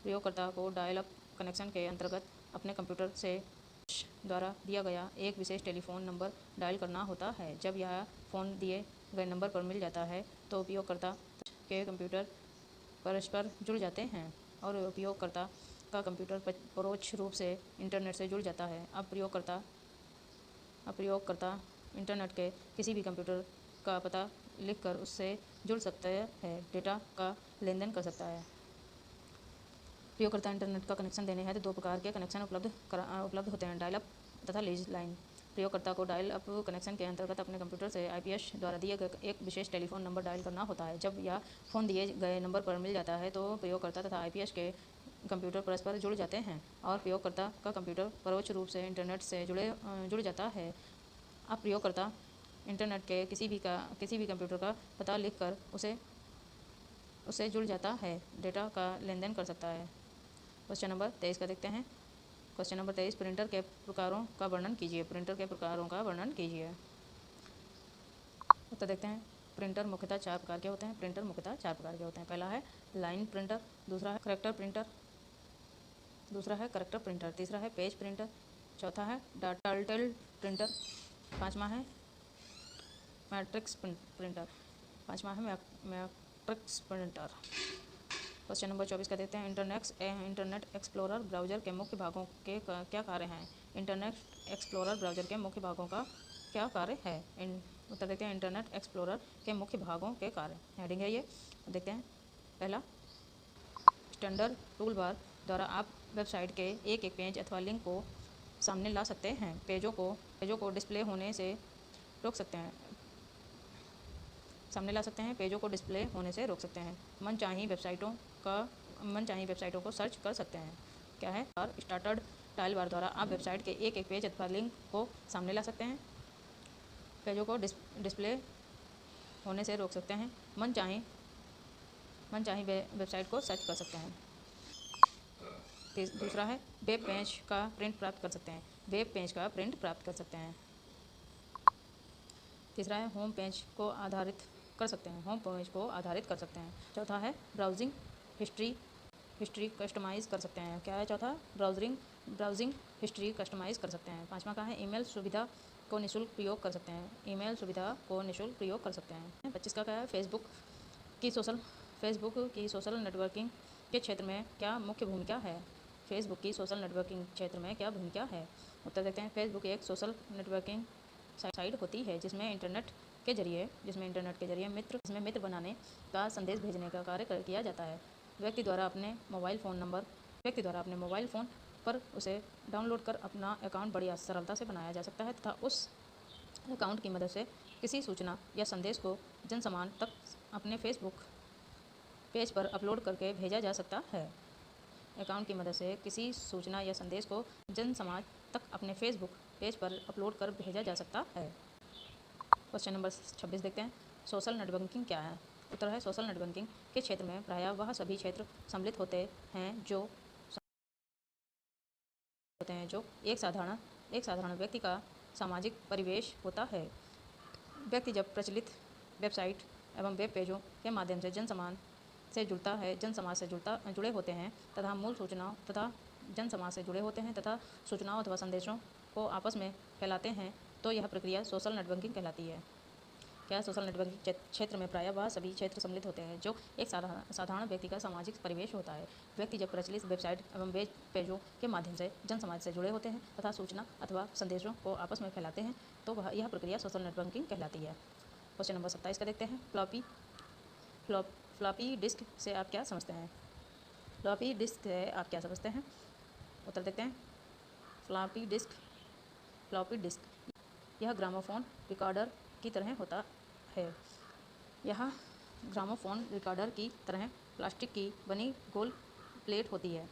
प्रयोगकर्ता को डायल अप कनेक्शन के अंतर्गत अपने कंप्यूटर से द्वारा दिया गया एक विशेष टेलीफोन नंबर डायल करना होता है। जब यह फ़ोन दिए गए नंबर पर मिल जाता है तो उपयोगकर्ता के कंप्यूटर परस्पर जुड़ जाते हैं और उपयोगकर्ता का कंप्यूटर परोक्ष रूप से इंटरनेट से जुड़ जाता है। अब प्रयोगकर्ता इंटरनेट के किसी भी कंप्यूटर का पता लिखकर उससे जुड़ सकता है, डेटा का लेन देन कर सकता है। प्रयोगकर्ता इंटरनेट का कनेक्शन देने हैं तो दो प्रकार के कनेक्शन उपलब्ध होते हैं, डायल अप तथा लीज लाइन। प्रयोगकर्ता को डायल अप कनेक्शन के अंतर्गत अपने कंप्यूटर से IPS द्वारा दिए गए एक विशेष टेलीफोन नंबर डायल करना होता है। जब यह फ़ोन दिए गए नंबर पर मिल जाता है तो प्रयोगकर्ता तथा IPS के कंप्यूटर परस्पर जुड़ जाते हैं और प्रयोगकर्ता का कंप्यूटर परोक्ष रूप से इंटरनेट से जुड़ जाता है। अब प्रयोगकर्ता इंटरनेट के किसी भी कंप्यूटर का पता लिखकर उससे जुड़ जाता है, डेटा का लेन देन कर सकता है। क्वेश्चन नंबर 23 का देखते हैं। क्वेश्चन नंबर 23, प्रिंटर के प्रकारों का वर्णन कीजिए। उत्तर देखते हैं, प्रिंटर मुख्यतः चार प्रकार के होते हैं। पहला है लाइन प्रिंटर, दूसरा है करेक्टर प्रिंटर, तीसरा है पेज प्रिंटर, चौथा है टर्टल प्रिंटर, पांचवा है मैट्रिक्स प्रिंटर। क्वेश्चन नंबर 24 का देते हैं, इंटरनेट एक्सप्लोरर ब्राउज़र के मुख्य भागों के क्या कार्य हैं। इंटरनेट एक्सप्लोरर ब्राउज़र के मुख्य भागों का क्या कार्य है। उत्तर देखते हैं, इंटरनेट एक्सप्लोरर के मुख्य भागों के कार्य। हेडिंग है ये, देखते हैं। पहला, स्टैंडर्ड टूल बार द्वारा आप वेबसाइट के एक पेज अथवा लिंक को सामने ला सकते हैं। पेजों को डिस्प्ले होने से रोक सकते हैं। सामने ला सकते हैं, पेजों को डिस्प्ले होने से रोक सकते हैं, मनचाही वेबसाइटों को सर्च कर सकते हैं। क्या है? और स्टार्टर्ड टाइल बार द्वारा आप वेबसाइट के एक एक पेज अथवा लिंक को सामने ला सकते हैं, पेजों को डिस्प्ले होने से रोक सकते हैं, मनचाही वेबसाइट को सर्च कर सकते हैं। दूसरा है वेब पेज का प्रिंट प्राप्त कर सकते हैं, वेब पेज का प्रिंट प्राप्त कर सकते हैं। तीसरा है होम पेज को आधारित कर सकते हैं, होम पेज को आधारित कर सकते हैं। चौथा है ब्राउजिंग हिस्ट्री कस्टमाइज़ कर सकते हैं। क्या है चौथा? ब्राउजिंग हिस्ट्री कस्टमाइज़ कर सकते हैं। पांचवा का है ईमेल सुविधा को निःशुल्क प्रयोग कर सकते हैं, ईमेल सुविधा को निःशुल्क प्रयोग कर सकते हैं। 25 का क्या है? फेसबुक की सोशल नेटवर्किंग के क्षेत्र में क्या मुख्य भूमिका है? फेसबुक की सोशल नेटवर्किंग क्षेत्र में क्या भूमिका है? उत्तर देखते हैं। फेसबुक एक सोशल नेटवर्किंग साइट होती है जिसमें इंटरनेट के जरिए मित्र बनाने का संदेश भेजने का कार्य किया जाता है। व्यक्ति द्वारा अपने मोबाइल फ़ोन पर उसे डाउनलोड कर अपना अकाउंट बड़ी सरलता से बनाया जा सकता है तथा उस अकाउंट की मदद से किसी सूचना या संदेश को जनसमाज तक अपने फेसबुक पेज पर अपलोड करके भेजा जा सकता है। अकाउंट की मदद से किसी सूचना या संदेश को जनसमाज तक अपने फेसबुक पेज पर अपलोड कर भेजा जा सकता है। क्वेश्चन नंबर 26 देखते हैं। सोशल नेटवर्किंग क्या है? उत्तर है सोशल नेटवर्किंग के क्षेत्र में प्रायः वह सभी क्षेत्र सम्मिलित होते हैं जो एक साधारण व्यक्ति का सामाजिक परिवेश होता है। व्यक्ति जब प्रचलित वेबसाइट एवं वेब पेजों के माध्यम से जनसमाज से जुड़े होते हैं तथा सूचनाओं अथवा संदेशों को आपस में फैलाते हैं तो यह प्रक्रिया सोशल नेटवर्किंग कहलाती है। क्या सोशल नेटवर्किंग क्षेत्र में प्रायः वह सभी क्षेत्र सम्मिलित होते हैं जो एक साधारण व्यक्ति का सामाजिक परिवेश होता है। व्यक्ति जब प्रचलित वेबसाइट एवं वेब पेजों के माध्यम से जनसमाज से जुड़े होते हैं तथा सूचना अथवा संदेशों को आपस में फैलाते हैं तो यह प्रक्रिया सोशल नेटवर्किंग कहलाती है। क्वेश्चन नंबर 27 का देखते हैं। फ्लॉपी डिस्क से आप क्या समझते हैं? फ्लॉपी डिस्क से आप क्या समझते हैं? उत्तर देखते हैं। फ्लॉपी डिस्क यह ग्रामोफोन रिकॉर्डर की तरह होता है। यह ग्रामोफोन रिकॉर्डर की तरह प्लास्टिक की बनी गोल प्लेट होती है।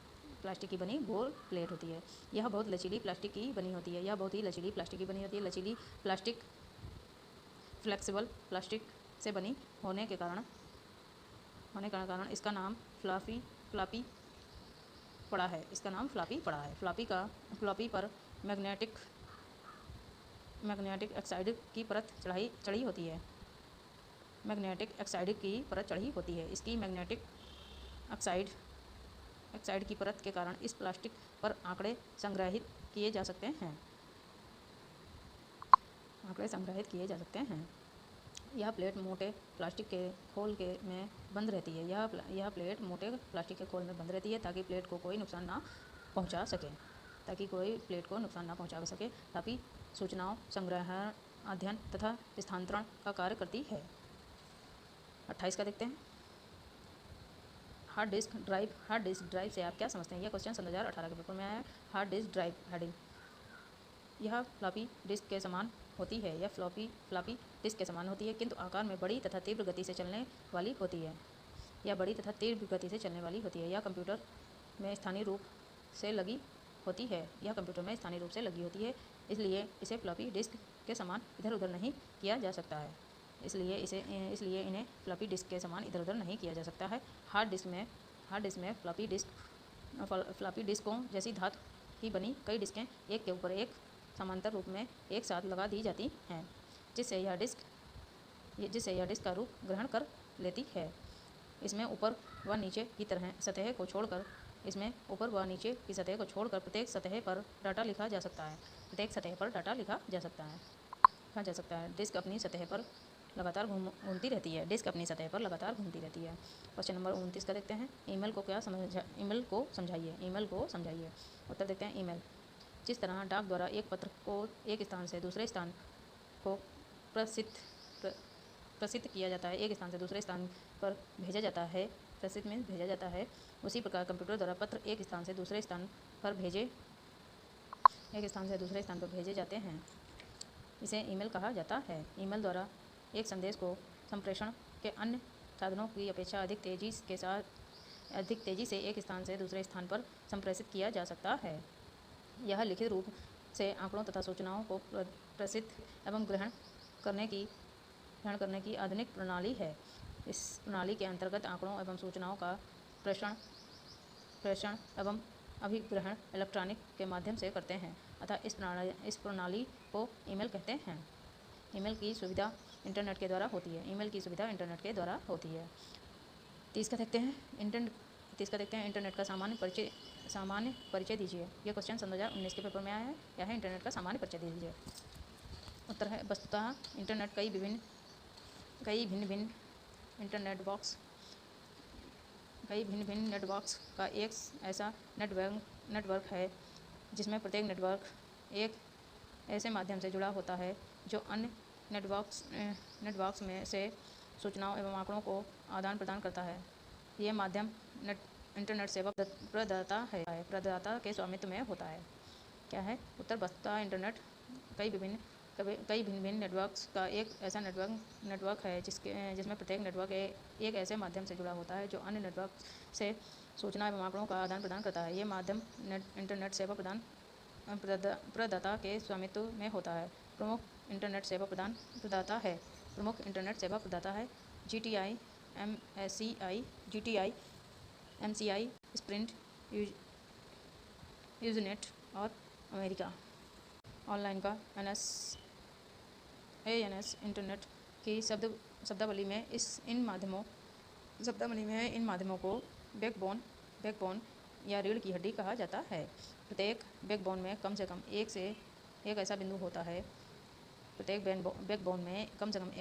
यह बहुत लचीली प्लास्टिक की बनी होती है। लचीली प्लास्टिक फ्लेक्सिबल प्लास्टिक से बनी होने के कारण इसका नाम फ्लॉपी पड़ा है। फ्लॉपी पर मैग्नेटिक ऑक्साइड की परत चढ़ी होती है। इसकी मैग्नेटिक ऑक्साइड की परत के कारण इस प्लास्टिक पर आंकड़े संग्रहित किए जा सकते हैं। यह प्लेट मोटे प्लास्टिक के खोल में बंद रहती है ताकि प्लेट को कोई नुकसान ना पहुंचा सके ताकि सूचनाओं संग्रहण, अध्ययन तथा स्थानांतरण का कार्य करती है। 28 का देखते हैं। हार्ड डिस्क ड्राइव से आप क्या समझते हैं? यह क्वेश्चन 2018 के पेपर में आया है। हार्ड डिस्क ड्राइव हेडिंग यह फ्लॉपी डिस्क के समान होती है किंतु आकार में बड़ी तथा तीव्र गति से चलने वाली होती है। यह कंप्यूटर में स्थानीय रूप से लगी होती है। इसलिए इसे फ्लॉपी डिस्क के समान इधर उधर नहीं किया जा सकता है। इन्हें फ्लॉपी डिस्क के समान इधर उधर नहीं किया जा सकता है। हार्ड डिस्क में फ्लॉपी डिस्कों जैसी धातु की बनी कई डिस्कें एक के ऊपर एक समांतर रूप में एक साथ लगा दी जाती हैं जिससे यह डिस्क का रूप ग्रहण कर लेती है। इसमें ऊपर व नीचे की सतह को छोड़कर प्रत्येक सतह पर डाटा लिखा जा सकता है। डिस्क अपनी सतह पर लगातार घूमती रहती है। क्वेश्चन नंबर 29 का देखते हैं। ईमेल को समझाइए। उत्तर देखते हैं। ईमेल जिस तरह डाक द्वारा एक पत्र को एक स्थान से दूसरे स्थान को प्रसिद्ध किया जाता है, एक स्थान से दूसरे स्थान पर भेजा जाता है, उसी प्रकार कंप्यूटर द्वारा पत्र एक स्थान से दूसरे स्थान पर भेजे जाते हैं। इसे ईमेल कहा जाता है। ईमेल द्वारा एक संदेश को संप्रेषण के अन्य साधनों की अपेक्षा अधिक तेजी से एक स्थान से दूसरे स्थान पर संप्रेषित किया जा सकता है। यह लिखित रूप से आंकड़ों तथा सूचनाओं को प्रेषित एवं ग्रहण करने की आधुनिक प्रणाली है। इस प्रणाली के अंतर्गत आंकड़ों एवं सूचनाओं का प्रेषण एवं अभिग्रहण इलेक्ट्रॉनिक के माध्यम से करते हैं, अतः इस प्रणाली को ईमेल कहते हैं। ईमेल की सुविधा इंटरनेट के द्वारा होती है। 30 का देखते हैं इंटरनेट का सामान्य परिचय दीजिए। यह क्वेश्चन 2019 के पेपर में आया है। क्या है इंटरनेट का सामान्य परिचय दीजिए। उत्तर है वस्तुतः इंटरनेट कई भिन्न नेटवर्क्स का एक ऐसा नेटवर्क है जिसमें प्रत्येक नेटवर्क एक ऐसे माध्यम से जुड़ा होता है जो अन्य नेटवर्क्स में से सूचनाओं एवं आंकड़ों को आदान प्रदान करता है। यह माध्यम इंटरनेट सेवा प्रदाता के स्वामित्व में होता है। क्या है उत्तर वस्तुतः इंटरनेट कई भिन्न नेटवर्क्स का एक ऐसा नेटवर्क है जिसमें प्रत्येक नेटवर्क एक ऐसे माध्यम से जुड़ा होता है जो अन्य नेटवर्क से सूचना एवं आंकड़ों का आदान प्रदान करता है। यह माध्यम इंटरनेट सेवा प्रदाता के स्वामित्व में होता है। प्रमुख इंटरनेट सेवा प्रदाता है GTI, MCI, स्प्रिंट, यूज़नेट और अमेरिका ऑनलाइन का ANS इंटरनेट की शब्दावली में इन माध्यमों को बैकबोन या रीढ़ की हड्डी कहा जाता है। प्रत्येक बैकबोन में कम से कम एक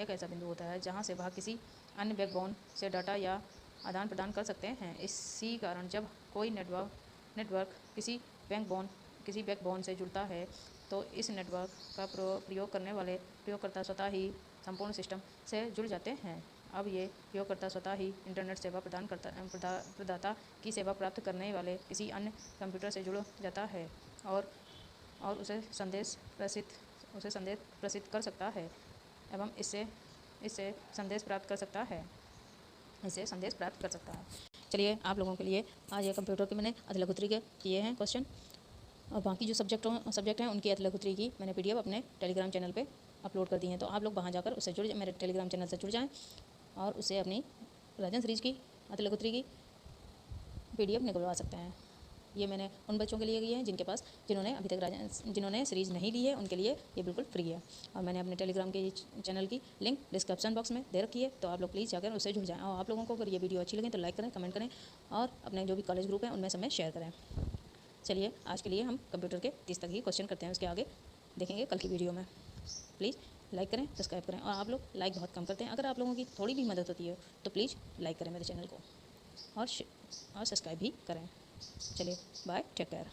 ऐसा बिंदु होता है जहां से वह किसी अन्य बैकबोन से डाटा या आदान प्रदान कर सकते हैं। इसी कारण जब कोई नेटवर्क किसी बैकबोन से जुड़ता है तो इस नेटवर्क का प्रयोग करने वाले प्रयोगकर्ता स्वतः ही संपूर्ण सिस्टम से जुड़ जाते हैं। अब ये प्रयोगकर्ता स्वतः ही इंटरनेट सेवा प्रदाता की सेवा प्राप्त करने वाले किसी अन्य कंप्यूटर से जुड़ जाता है और उसे संदेश प्रेषित कर सकता है एवं इससे संदेश प्राप्त कर सकता है। चलिए आप लोगों के लिए आज ये कंप्यूटर के मैंने अदला-गुत्री के किए हैं क्वेश्चन, और बाकी जो सब्जेक्ट हैं उनकी अदला-गुत्री की मैंने PDF अपने टेलीग्राम चैनल पे अपलोड कर दी हैं। तो आप लोग वहाँ जाकर उससे मेरे टेलीग्राम चैनल से जुड़ जाएं और उससे अपनी राजन सीरीज़ की अदला-गुत्री की PDF निकलवा सकते हैं। ये मैंने उन बच्चों के लिए की है जिन्होंने सीरीज़ नहीं ली है, उनके लिए ये बिल्कुल फ्री है। और मैंने अपने टेलीग्राम के चैनल की लिंक डिस्क्रिप्शन बॉक्स में दे रखी है, तो आप लोग प्लीज़ जाकर उससे जुड़ जाएं। और आप लोगों को अगर ये वीडियो अच्छी लगे तो लाइक करें, कमेंट करें और अपने जो भी कॉलेज ग्रुप हैं उनमें सब में शेयर करें। चलिए आज के लिए हम कंप्यूटर के 30 तक ही क्वेश्चन करते हैं, उसके आगे देखेंगे कल की वीडियो में। प्लीज़ लाइक करें, सब्सक्राइब करें। और आप लोग लाइक बहुत कम करते हैं, अगर आप लोगों की थोड़ी भी मदद होती है तो प्लीज़ लाइक करें मेरे चैनल को और सब्सक्राइब भी करें। चलिए बाय, टेक केयर।